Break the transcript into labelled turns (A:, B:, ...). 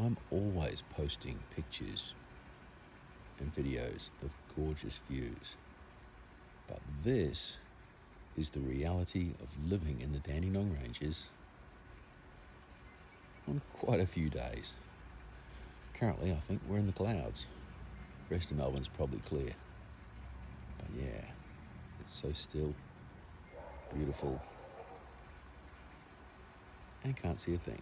A: I'm always posting pictures and videos of gorgeous views, but this is the reality of living in the Dandenong Ranges on quite a few days. Currently, I think we're in the clouds. The rest of Melbourne's probably clear. But yeah, it's so still, beautiful, and can't see a thing.